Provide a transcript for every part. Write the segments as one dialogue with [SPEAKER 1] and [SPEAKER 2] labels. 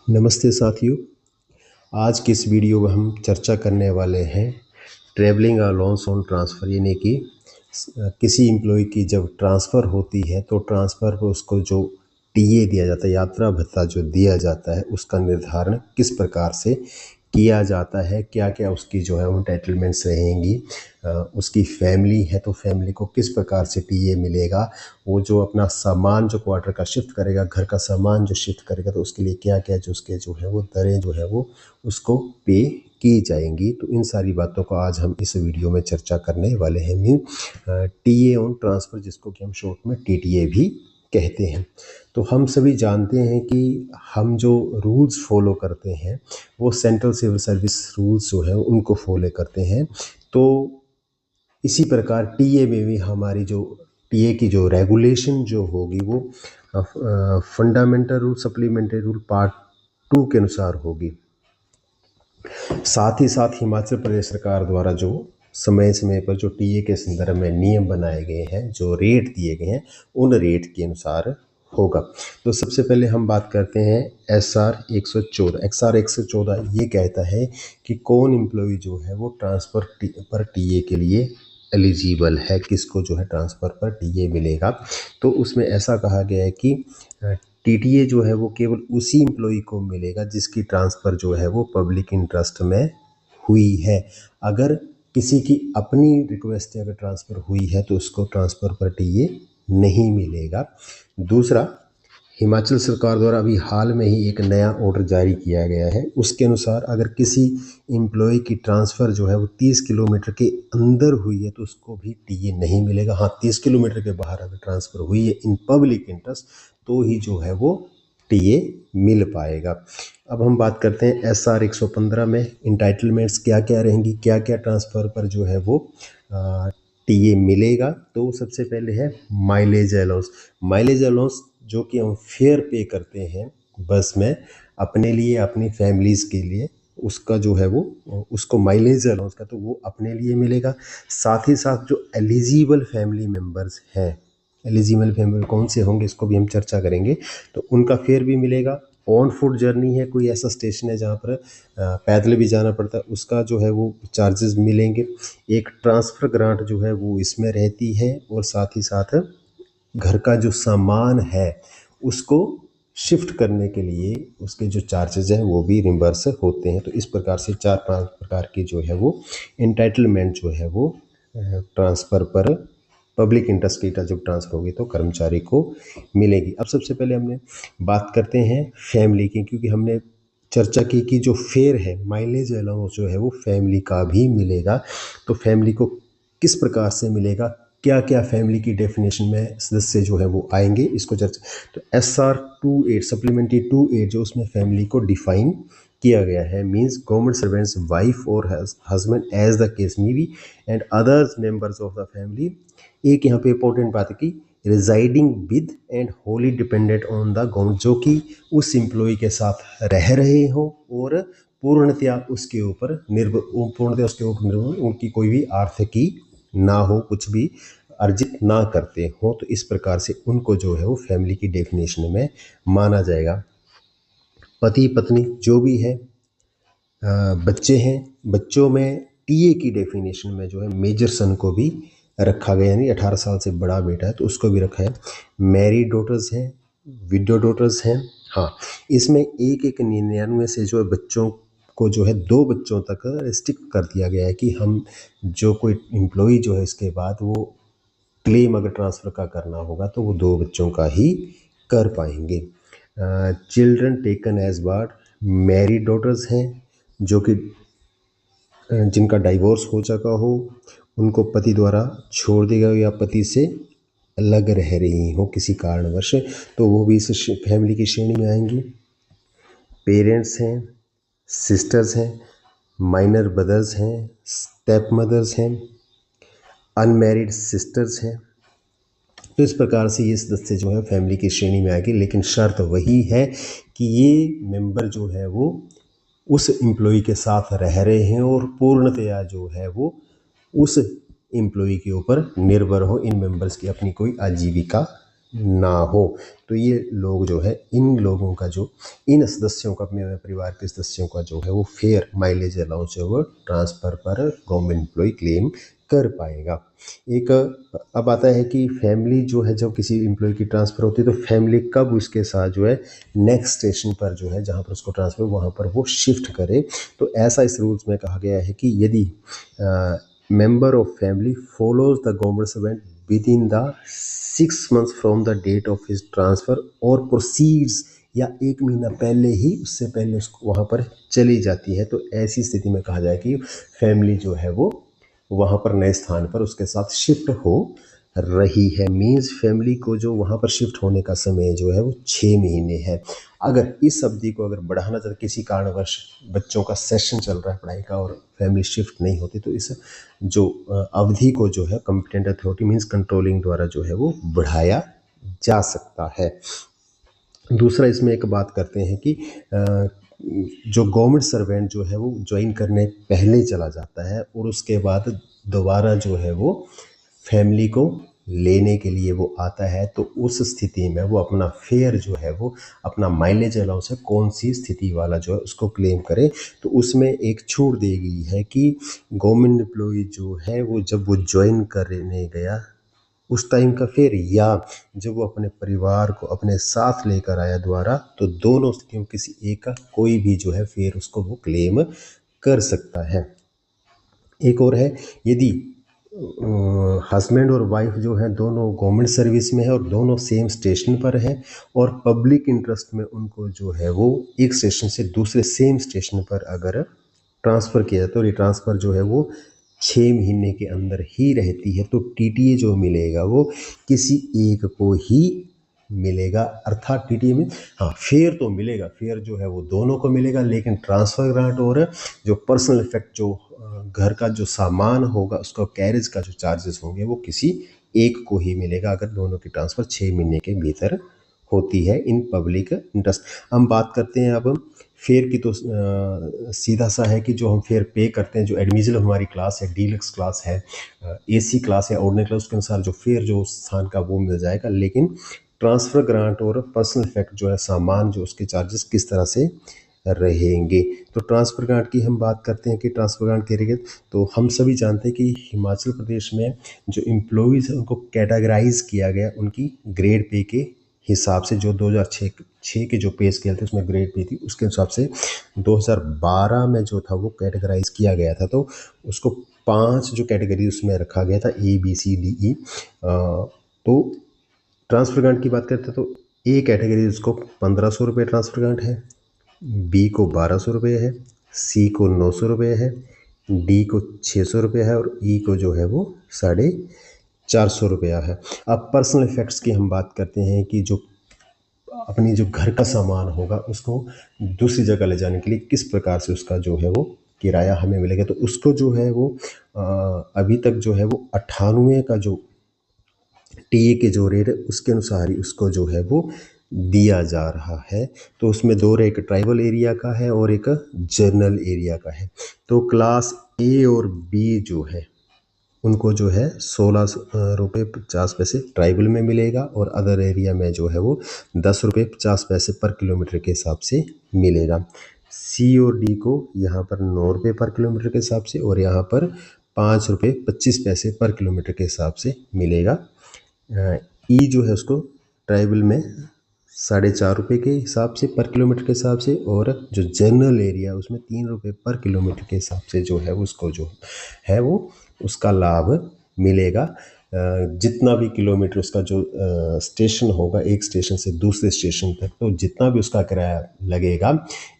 [SPEAKER 1] नमस्ते साथियों। आज की इस वीडियो में हम चर्चा करने वाले हैं ट्रैवलिंग अलाउंस ऑन ट्रांसफ़र, यानी कि किसी एम्प्लॉय की जब ट्रांसफ़र होती है तो ट्रांसफ़र पर उसको जो टीए दिया जाता है, यात्रा भत्ता जो दिया जाता है, उसका निर्धारण किस प्रकार से किया जाता है, क्या क्या उसकी जो है वो एंटाइटलमेंट्स रहेंगी, उसकी फैमिली है तो फैमिली को किस प्रकार से टीए मिलेगा, वो जो अपना सामान जो क्वार्टर का शिफ्ट करेगा, घर का सामान जो शिफ्ट करेगा, तो उसके लिए क्या क्या जो उसके जो है वो दरें जो है वो उसको पे की जाएंगी। तो इन सारी बातों को आज हम इस वीडियो में चर्चा करने वाले हैं। मीन टीए ऑन ट्रांसफ़र, जिसको कि हम शॉर्ट में टीटीए भी कहते हैं। तो हम सभी जानते हैं कि हम जो रूल्स फॉलो करते हैं वो सेंट्रल सिविल सर्विस रूल्स जो है उनको फॉलो करते हैं। तो इसी प्रकार टीए में भी हमारी जो टीए की जो रेगुलेशन जो होगी वो fundamental rule supplementary rule part 2 के अनुसार होगी। साथ ही साथ हिमाचल प्रदेश सरकार द्वारा जो समय समय पर जो टीए के संदर्भ में नियम बनाए गए हैं, जो रेट दिए गए हैं, उन रेट के अनुसार होगा। तो सबसे पहले हम बात करते हैं SR 114। XR 114 ये कहता है कि कौन एम्प्लॉय जो है वो ट्रांसफ़र पर टीए के लिए एलिजिबल है, किसको जो है ट्रांसफ़र पर टीए मिलेगा। तो उसमें ऐसा कहा गया है कि टीटीए जो है वो केवल उसी एम्प्लॉय को मिलेगा जिसकी ट्रांसफ़र जो है वो पब्लिक इंटरेस्ट में हुई है। अगर किसी की अपनी रिक्वेस्ट से अगर ट्रांसफ़र हुई है तो उसको ट्रांसफ़र पर टीए नहीं मिलेगा। दूसरा, हिमाचल सरकार द्वारा अभी हाल में ही एक नया ऑर्डर जारी किया गया है। उसके अनुसार अगर किसी एम्प्लॉय की ट्रांसफ़र जो है वो 30 किलोमीटर के अंदर हुई है तो उसको भी टीए नहीं मिलेगा। हाँ, 30 किलोमीटर के बाहर अगर ट्रांसफ़र हुई है इन पब्लिक इंटरेस्ट तो ही जो है वो टीए मिल पाएगा। अब हम बात करते हैं SR 115 में इंटाइटलमेंट्स क्या क्या रहेंगी, क्या क्या ट्रांसफ़र पर जो है वो टीए मिलेगा। तो सबसे पहले है माइलेज अलाउंस। माइलेज अलाउंस जो कि हम फेयर पे करते हैं बस में अपने लिए, अपनी फैमिलीज़ के लिए, उसका जो है वो उसको माइलेज अलाउंस का तो वो अपने लिए मिलेगा। साथ ही साथ जो एलिजिबल फैमिली मेम्बर्स हैं, एलिजिबल फैमिली कौन से होंगे इसको भी हम चर्चा करेंगे, तो उनका फेयर भी मिलेगा। ऑन फुट जर्नी है, कोई ऐसा स्टेशन है जहाँ पर पैदल भी जाना पड़ता है, उसका जो है वो चार्जेस मिलेंगे। एक ट्रांसफ़र ग्रांट जो है वो इसमें रहती है, और साथ ही साथ घर का जो सामान है उसको शिफ्ट करने के लिए उसके जो चार्जेज हैं वो भी रिम्बर्स होते हैं। तो इस प्रकार से 4-5 प्रकार की जो है वो एंटाइटलमेंट जो है वो ट्रांसफ़र पर पब्लिक इंटरेस्ट की जो ट्रांसफ़र होगी तो कर्मचारी को मिलेगी। अब सबसे पहले हमने बात करते हैं फैमिली की, क्योंकि हमने चर्चा की कि जो फेयर है, माइलेज अलाउंस जो है वो फैमिली का भी मिलेगा। तो फैमिली को किस प्रकार से मिलेगा, क्या क्या फैमिली की डेफिनेशन में सदस्य जो है वो आएंगे, इसको चर्चा। तो SR 28 सप्लीमेंट्री 28 जो उसमें फैमिली को डिफाइन किया गया है, मींस गवर्नमेंट सर्वेंट्स वाइफ और husband as the case may be and others members of the family. एक यहाँ पे इंपॉर्टेंट बात है कि residing with and wholly dependent on the government, जो कि उस एम्प्लॉय के साथ रह रहे हो और पूर्णतया उसके ऊपर निर्भर उनकी कोई भी आर्थिकी ना हो, कुछ भी अर्जित ना करते हो, तो इस प्रकार से उनको जो है वो फैमिली की डेफिनेशन में माना जाएगा। पति पत्नी जो भी है, बच्चे हैं, बच्चों में टीए की डेफिनेशन में जो है मेजर सन को भी रखा गया, यानी 18 साल से बड़ा बेटा है तो उसको भी रखा है। मैरिड डॉटर्स हैं, विडो डॉटर्स हैं। हाँ, इसमें 1-1 से जो है बच्चों को जो है 2 बच्चों तक रिस्ट्रिक्ट कर दिया गया है कि हम जो कोई एम्प्लॉय जो है इसके बाद वो क्लेम अगर ट्रांसफ़र का करना होगा तो वो 2 बच्चों का ही कर पाएंगे। Children taken as ward, married daughters हैं जो कि जिनका डाइवोर्स हो चुका हो, उनको पति द्वारा छोड़ दिया गया या पति से अलग रह रही हो किसी कारणवश, तो वो भी इस फैमिली की श्रेणी में आएंगी। पेरेंट्स हैं, सिस्टर्स हैं, माइनर ब्रदर्स हैं, स्टेप मदर्स हैं, अनमैरिड सिस्टर्स हैं। तो इस प्रकार से ये सदस्य जो है फैमिली की श्रेणी में आएगी, लेकिन शर्त वही है कि ये मेंबर जो है वो उस एम्प्लॉय के साथ रह रहे हैं और पूर्णतया जो है वो उस एम्प्लॉय के ऊपर निर्भर हो, इन मेंबर्स की अपनी कोई आजीविका ना हो। तो ये लोग जो है, इन लोगों का जो, इन सदस्यों का, अपने परिवार के सदस्यों का जो है वो फेयर माइलेज अलाउंस जो है वो ट्रांसफ़र पर गवर्नमेंट एम्प्लॉय क्लेम कर पाएगा। एक अब आता है कि फैमिली जो है, जब किसी एम्प्लॉय की ट्रांसफ़र होती है तो फैमिली कब उसके साथ जो है नेक्स्ट स्टेशन पर जो है, जहाँ पर उसको ट्रांसफ़र, वहाँ पर वो शिफ्ट करे। तो ऐसा इस रूल्स में कहा गया है कि यदि member of family follows the government servant within the 6 months from the date of his transfer और proceeds, या 1 महीना पहले ही, उससे पहले उसको वहाँ पर चली जाती है, तो ऐसी स्थिति में कहा जाए कि फैमिली जो है वो वहाँ पर नए स्थान पर उसके साथ शिफ्ट हो रही है। मीन्स फैमिली को जो वहाँ पर शिफ्ट होने का समय जो है वो 6 महीने है। अगर इस अवधि को अगर बढ़ाना चाहते, किसी कारणवश बच्चों का सेशन चल रहा है पढ़ाई का और फैमिली शिफ्ट नहीं होती, तो इस जो अवधि को जो है कॉम्पिटेंट अथॉरिटी मीन्स कंट्रोलिंग द्वारा जो है वो बढ़ाया जा सकता है। दूसरा इसमें एक बात करते हैं कि जो गवर्नमेंट सर्वेंट जो है वो ज्वाइन करने पहले चला जाता है और उसके बाद दोबारा जो है वो फैमिली को लेने के लिए वो आता है, तो उस स्थिति में वो अपना फेयर जो है वो, अपना माइलेज अलाउंस है, कौन सी स्थिति वाला जो है उसको क्लेम करे। तो उसमें एक छूट दी गई है कि गवर्नमेंट एम्प्लॉय जो है वो जब वो ज्वाइन करने गया उस टाइम का फेयर, या जब वो अपने परिवार को अपने साथ लेकर आया दोबारा, तो दोनों स्थितियों किसी एक का कोई भी जो है फेयर उसको वो क्लेम कर सकता है। एक और है, यदि हस्बैंड और वाइफ जो है दोनों गवर्नमेंट सर्विस में है और दोनों सेम स्टेशन पर है और पब्लिक इंटरेस्ट में उनको जो है वो एक स्टेशन से दूसरे सेम स्टेशन पर अगर ट्रांसफ़र किया जाए, तो ये ट्रांसफ़र जो है वो 6 महीने के अंदर ही रहती है, तो टीटीए जो मिलेगा वो किसी एक को ही मिलेगा। अर्थात टीटीए में हाँ फेयर तो मिलेगा, फेयर जो है वो दोनों को मिलेगा, लेकिन ट्रांसफ़र ग्रांट और जो पर्सनल इफेक्ट, जो घर का जो सामान होगा उसका कैरेज का जो चार्जेस होंगे वो किसी एक को ही मिलेगा, अगर दोनों की ट्रांसफ़र 6 महीने के भीतर होती है इन पब्लिक इंटरेस्ट। हम बात करते हैं अब फेयर की, तो सीधा सा है कि जो हम फेयर पे करते हैं, जो एडमिशन हमारी क्लास है, डीलक्स क्लास है, एसी क्लास है, ऑर्डिनरी क्लास, उसके अनुसार जो फेयर जो उस स्थान का वो मिल जाएगा। लेकिन ट्रांसफ़र ग्रांट और पर्सनल इफेक्ट जो है, सामान जो उसके चार्जेस किस तरह से रहेंगे। तो ट्रांसफ़र ग्रांट की हम बात करते हैं कि ट्रांसफ़र ग्रांट के लिए, तो हम सभी जानते हैं कि हिमाचल प्रदेश में जो एम्प्लॉयज़ हैं उनको कैटेगराइज किया गया उनकी ग्रेड पे के हिसाब से। जो 2006 के जो पे स्केल थे उसमें ग्रेड पे थी, उसके हिसाब से 2012 में जो था वो कैटेगराइज किया गया था। तो उसको 5 जो कैटेगरी उसमें रखा गया था, ABCDE। तो ट्रांसफ़र ग्रांट की बात करते हैं तो ए कैटेगरी उसको 1500 रुपये ट्रांसफ़र ग्रांट है, बी को 1200 रुपये है, सी को 900 रुपये है, डी को 600 रुपये है और ई को जो है वो 450 रुपया है। अब पर्सनल इफेक्ट्स की हम बात करते हैं कि जो अपनी जो घर का सामान होगा उसको दूसरी जगह ले जाने के लिए किस प्रकार से उसका जो है वो किराया हमें मिलेगा। तो उसको जो है वो अभी तक जो है वो 98 का जो टीए के जो रेट है उसके अनुसार ही उसको जो है वो दिया जा रहा है। तो उसमें दो, एक ट्राइबल एरिया का है और एक जनरल एरिया का है। तो क्लास ए और बी जो है उनको जो है 16 रुपये 50 पैसे ट्राइबल में मिलेगा और अदर एरिया में जो है वो 10 रुपये 50 पैसे पर किलोमीटर के हिसाब से मिलेगा। सी और डी को यहाँ पर 9 रुपये पर किलोमीटर के हिसाब से और यहाँ पर 5 रुपये 25 पैसे पर किलोमीटर के हिसाब से मिलेगा। ई जो है उसको ट्राइबल में 4.5 रुपये के हिसाब से पर किलोमीटर के हिसाब से, और जो जनरल एरिया उसमें 3 रुपये पर किलोमीटर के हिसाब से जो है उसको जो है वो उसका लाभ मिलेगा। जितना भी किलोमीटर उसका जो स्टेशन होगा, एक स्टेशन से दूसरे स्टेशन तक, तो जितना भी उसका किराया लगेगा,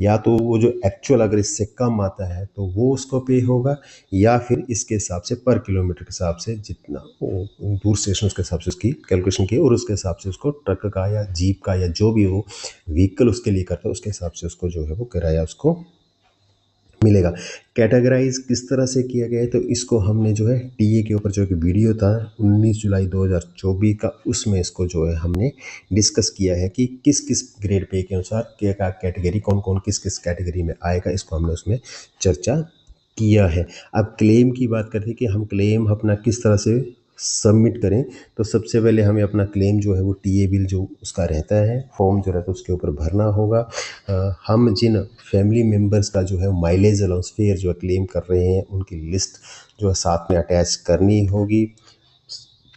[SPEAKER 1] या तो वो जो एक्चुअल अगर इससे कम आता है तो वो उसको पे होगा, या फिर इसके हिसाब से पर किलोमीटर के हिसाब से जितना वो दूर स्टेशन उसके हिसाब से उसकी कैलकुलेशन की और उसके हिसाब से उसको ट्रक का या जीप का या जो भी वो व्हीकल उसके लिए करता है उसके हिसाब से उसको जो है वो किराया उसको मिलेगा। कैटेगराइज किस तरह से किया गया है, तो इसको हमने जो है टीए के ऊपर जो एक वीडियो था 19 जुलाई 2024 का, उसमें इसको जो है हमने डिस्कस किया है कि किस किस ग्रेड पे के अनुसार क्या क्या कैटेगरी, कौन कौन किस किस कैटेगरी में आएगा, इसको हमने उसमें चर्चा किया है। अब क्लेम की बात करते हैं कि हम क्लेम अपना किस तरह से सबमिट करें तो सबसे पहले हमें अपना क्लेम जो है वो टीए बिल जो उसका रहता है, फॉर्म जो रहता है उसके ऊपर भरना होगा। हम जिन फैमिली मेम्बर्स का जो है माइलेज अलाउंस फेयर जो है क्लेम कर रहे हैं उनकी लिस्ट जो है साथ में अटैच करनी होगी।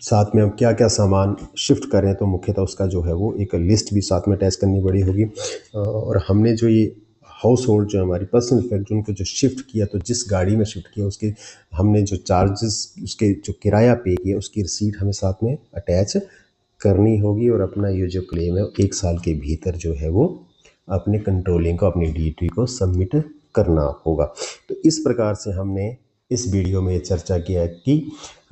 [SPEAKER 1] साथ में हम क्या क्या सामान शिफ्ट करें तो मुख्यतः उसका जो है वो एक लिस्ट भी साथ में अटैच करनी पड़ी होगी। और हमने जो ये हाउस होल्ड जो हमारी पर्सनल इफेक्ट उनको जो शिफ्ट किया तो जिस गाड़ी में शिफ्ट किया उसके हमने जो चार्जेस उसके जो किराया पे किया उसकी रिसीट हमें साथ में अटैच करनी होगी। और अपना ये जो क्लेम है 1 साल के भीतर जो है वो अपने कंट्रोलिंग को अपनी डीटी को सबमिट करना होगा। तो इस प्रकार से हमने इस वीडियो में चर्चा किया कि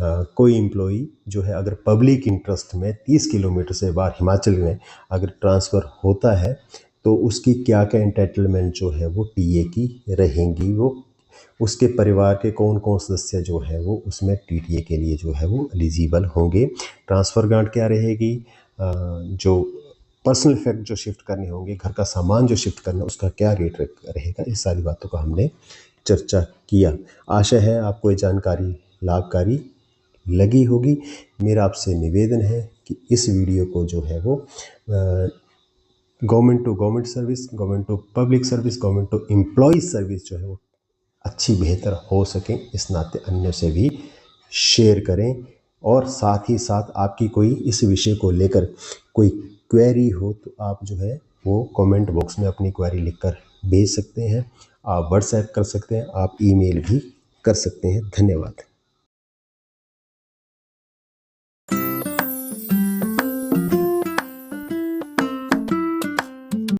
[SPEAKER 1] कोई एम्प्लॉई जो है अगर पब्लिक इंटरेस्ट में 30 किलोमीटर से बाहर हिमाचल में अगर ट्रांसफ़र होता है तो उसकी क्या क्या एंटाइटलमेंट जो है वो टीए की रहेंगी, वो उसके परिवार के कौन कौन सदस्य जो है वो उसमें टीटीए के लिए जो है वो एलिजिबल होंगे, ट्रांसफ़र ग्रांट क्या रहेगी, जो पर्सनल इफेक्ट जो शिफ्ट करने होंगे, घर का सामान जो शिफ्ट करना उसका क्या रेट रहेगा, इस सारी बातों का हमने चर्चा किया। आशा है आपको ये जानकारी लाभकारी लगी होगी। मेरा आपसे निवेदन है कि इस वीडियो को जो है वो government to government service, government to public service, government to employ service जो है वो अच्छी बेहतर हो सके इस नाते अन्य से भी शेयर करें। और साथ ही साथ आपकी कोई इस विषय को लेकर कोई क्वेरी हो तो आप जो है वो कमेंट बॉक्स में अपनी क्वेरी लिखकर भेज सकते हैं, आप व्हाट्सएप कर सकते हैं, आप ईमेल भी कर सकते हैं। धन्यवाद।